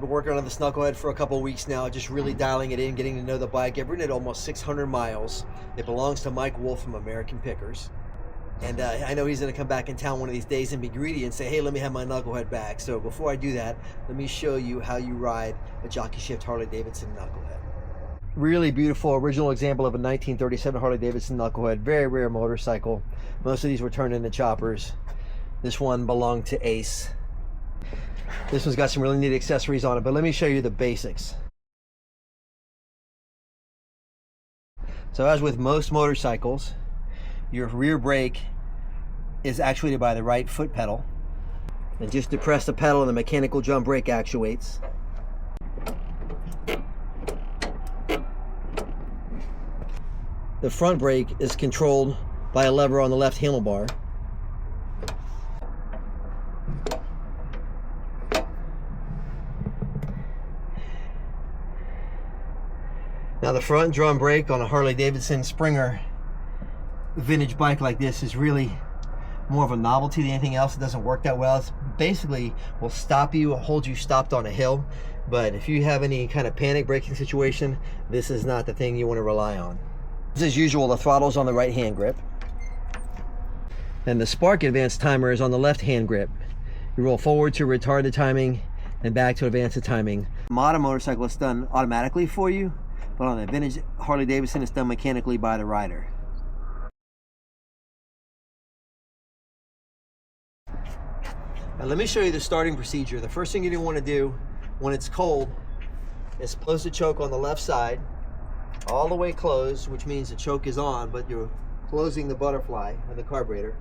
I've been working on this Knucklehead for a couple of weeks now, just really dialing it in, getting to know the bike. I've ridden it almost 600 miles. It belongs to Mike Wolfe from American Pickers. And I know he's going to come back in town one of these days and be greedy and say, hey, let me have my Knucklehead back. So before I do that, let me show you how you ride a Jockey Shift Harley-Davidson Knucklehead. Really beautiful original example of a 1937 Harley-Davidson Knucklehead. Very rare motorcycle. Most of these were turned into choppers. This one belonged to Ace. This one's got some really neat accessories on it, but let me show you the basics. So as with most motorcycles, your rear brake is actuated by the right foot pedal. And just depress the pedal and the mechanical drum brake actuates. The front brake is controlled by a lever on the left handlebar. Now the front drum brake on a Harley-Davidson Springer vintage bike like this is really more of a novelty than anything else. It doesn't work that well. It's basically will stop you, hold you stopped on a hill. But if you have any kind of panic braking situation, this is not the thing you want to rely on. As usual, the throttle's on the right hand grip. And the Spark advanced timer is on the left hand grip. You roll forward to retard the timing and back to advance the timing. Modern motorcycle is done automatically for you, but on the vintage Harley-Davidson it's done mechanically by the rider. Now let me show you the starting procedure. The first thing you want to do when it's cold is close the choke on the left side, all the way closed, which means the choke is on, but you're closing the butterfly of the carburetor.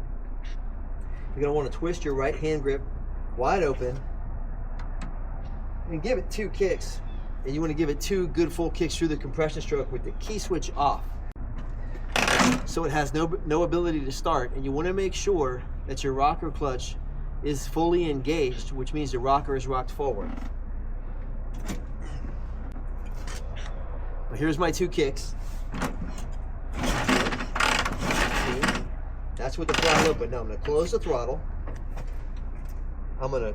You're going to want to twist your right hand grip wide open and give it 2 kicks. And you want to give it 2 good full kicks through the compression stroke with the key switch off. So it has no ability to start, and you want to make sure that your rocker clutch is fully engaged, which means the rocker is rocked forward. Well, here's my 2 kicks. That's with the throttle open. Now I'm going to close the throttle. I'm going to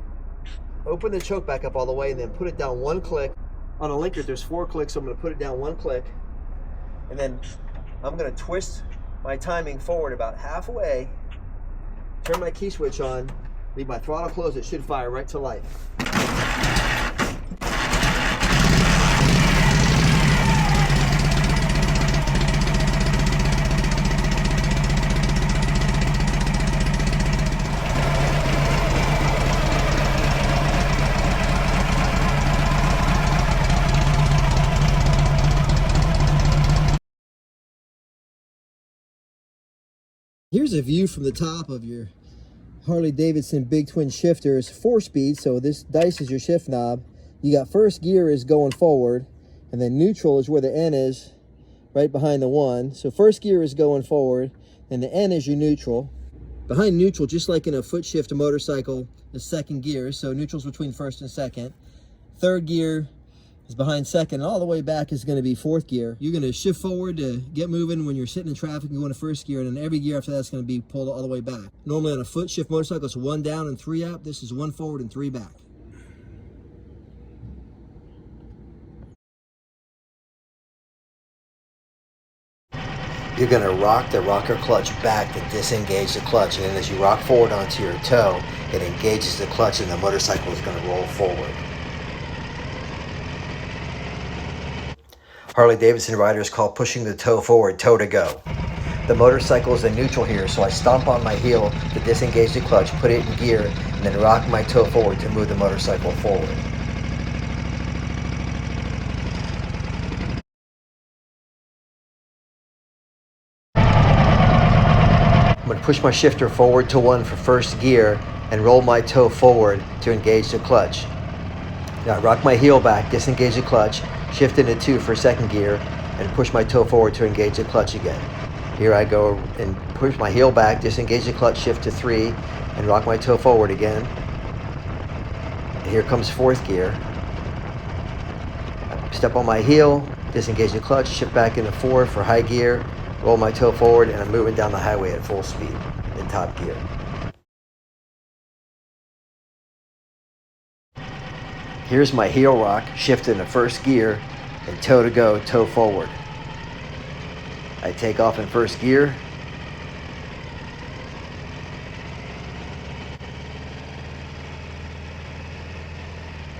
open the choke back up all the way and then put it down 1 click. On a linker, there's 4 clicks, so I'm going to put it down 1 click. And then I'm going to twist my timing forward about halfway, turn my key switch on, leave my throttle closed. It should fire right to life. Here's a view from the top of your Harley-Davidson big twin shifter. It's 4-speed, so this dice is your shift knob. You got first gear is going forward, and then neutral is where the N is, right behind the 1. So first gear is going forward, and the N is your neutral. Behind neutral, just like in a foot shift motorcycle, is second gear, so neutral's between first and second. Third gear is behind second, and all the way back is going to be 4th gear. You're going to shift forward to get moving when you're sitting in traffic and going to first gear, and then every gear after that's going to be pulled all the way back. Normally on a foot shift motorcycle, it's 1 down and 3 up. This is 1 forward and 3 back. You're going to rock the rocker clutch back to disengage the clutch, and then as you rock forward onto your toe, it engages the clutch and the motorcycle is going to roll forward. Harley-Davidson riders call pushing the toe forward toe to go. The motorcycle is in neutral here, so I stomp on my heel to disengage the clutch, put it in gear, and then rock my toe forward to move the motorcycle forward. I'm going to push my shifter forward to 1 for first gear and roll my toe forward to engage the clutch. Now I rock my heel back, disengage the clutch, shift into 2 for second gear, and push my toe forward to engage the clutch again. Here I go and push my heel back, disengage the clutch, shift to 3, and rock my toe forward again. And here comes 4th gear. Step on my heel, disengage the clutch, shift back into 4 for high gear, roll my toe forward, and I'm moving down the highway at full speed in top gear. Here's my heel rock, shift into first gear, and toe to go, toe forward. I take off in first gear.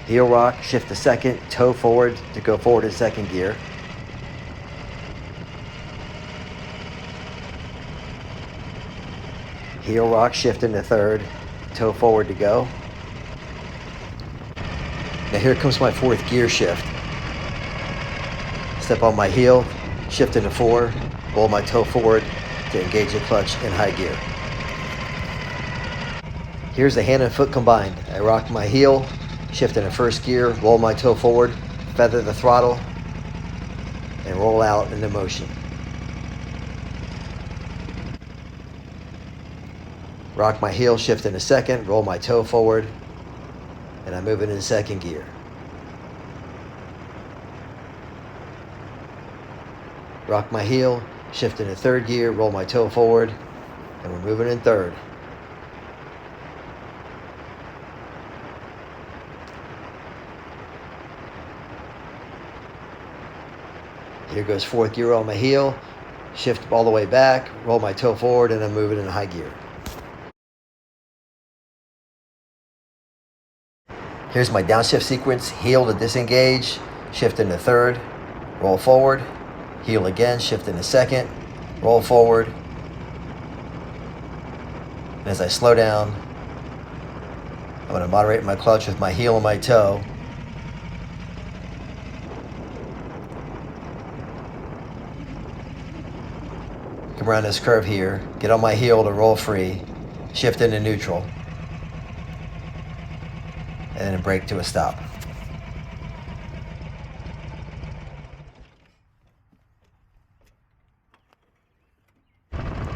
Heel rock, shift to second, toe forward to go forward in second gear. Heel rock, shift into third, toe forward to go. Now here comes my fourth gear shift. Step on my heel, shift into four, roll my toe forward to engage the clutch in high gear. Here's the hand and foot combined. I rock my heel, shift into first gear, roll my toe forward, feather the throttle, and roll out into motion. Rock my heel, shift into second, roll my toe forward, and I move it into second gear. Rock my heel, shift into third gear, roll my toe forward, and we're moving in third. Here goes fourth gear on my heel, shift all the way back, roll my toe forward, and I'm moving in high gear. Here's my downshift sequence, heel to disengage, shift into third, roll forward, heel again, shift into second, roll forward. And as I slow down, I'm going to moderate my clutch with my heel and my toe. Come around this curve here, get on my heel to roll free, shift into neutral, and then brake to a stop.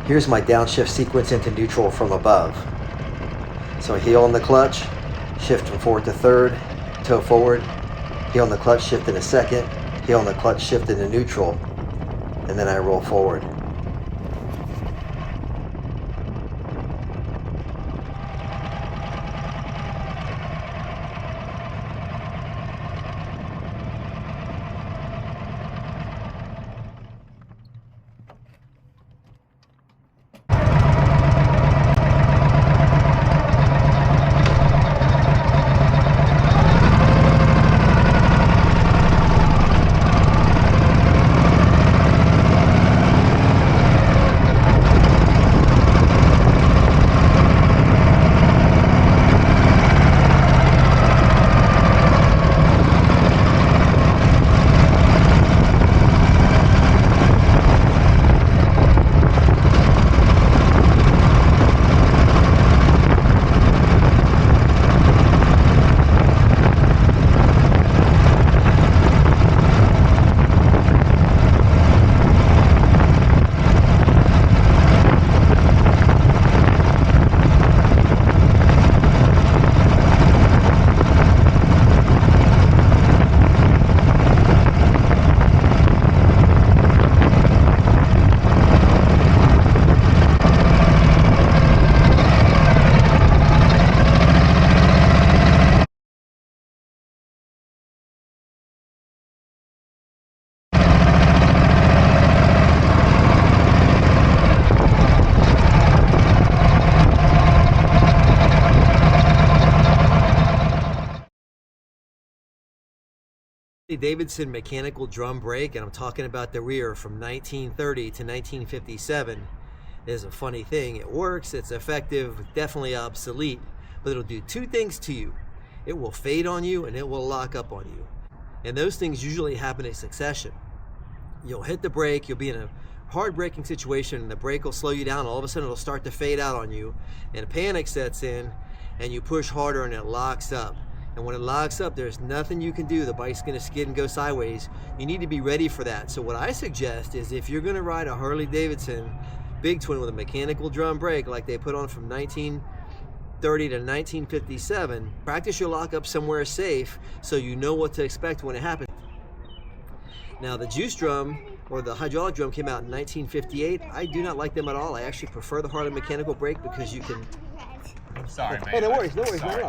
Here's my downshift sequence into neutral from above. So heel on the clutch, shift from fourth to third, toe forward, heel on the clutch, shift into second, heel on the clutch, shift into neutral, and then I roll forward. Harley-Davidson mechanical drum brake, and I'm talking about the rear from 1930 to 1957. There's a funny thing. It works, it's effective, definitely obsolete, but it'll do two things to you. It will fade on you and it will lock up on you. And those things usually happen in succession. You'll hit the brake, you'll be in a hard braking situation, and the brake will slow you down. All of a sudden it'll start to fade out on you, and panic sets in, and you push harder and it locks up. And when it locks up, there's nothing you can do. The bike's gonna skid and go sideways. You need to be ready for that. So what I suggest is, if you're gonna ride a Harley-Davidson big twin with a mechanical drum brake like they put on from 1930 to 1957, practice your lockup somewhere safe so you know what to expect when it happens. Now, the juice drum or the hydraulic drum came out in 1958. I do not like them at all. I actually prefer the Harley mechanical brake because you can Sorry, man. Hey, no worries, no worries, Sorry.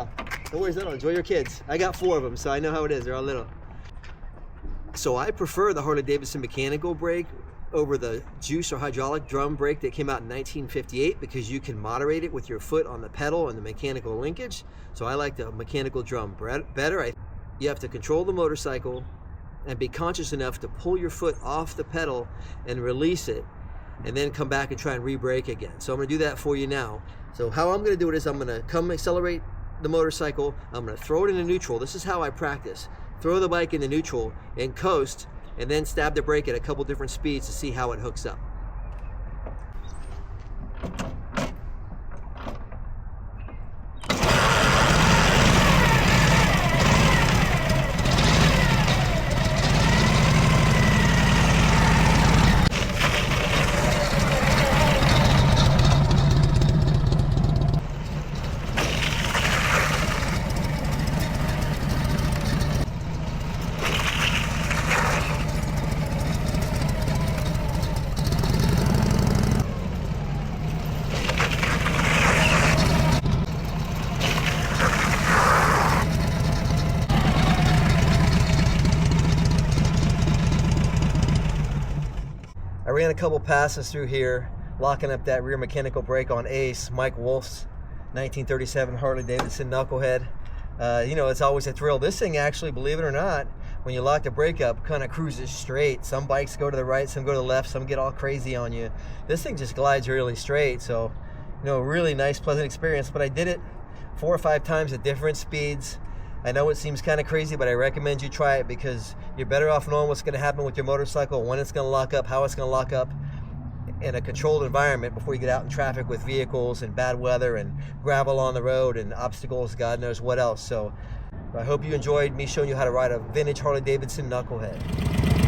no worries, no. Enjoy your kids. I got 4 of them, so I know how it is. They're all little. So I prefer the Harley-Davidson mechanical brake over the juice or hydraulic drum brake that came out in 1958 because you can moderate it with your foot on the pedal and the mechanical linkage. So I like the mechanical drum better. You have to control the motorcycle and be conscious enough to pull your foot off the pedal and release it, and then come back and try and re-brake again. So I'm gonna do that for you now. So how I'm gonna do it is I'm gonna come accelerate the motorcycle, I'm gonna throw it into neutral. This is how I practice. Throw the bike into neutral and coast, and then stab the brake at a couple different speeds to see how it hooks up. I ran a couple passes through here, locking up that rear mechanical brake on Ace, Mike Wolfe's 1937 Harley-Davidson Knucklehead. You know, it's always a thrill. This thing actually, believe it or not, when you lock the brake up, kind of cruises straight. Some bikes go to the right, some go to the left, some get all crazy on you. This thing just glides really straight. So, you know, really nice, pleasant experience. But I did it 4 or 5 times at different speeds. I know it seems kind of crazy, but I recommend you try it because you're better off knowing what's going to happen with your motorcycle, when it's going to lock up, how it's going to lock up in a controlled environment before you get out in traffic with vehicles and bad weather and gravel on the road and obstacles, God knows what else. So I hope you enjoyed me showing you how to ride a vintage Harley-Davidson Knucklehead.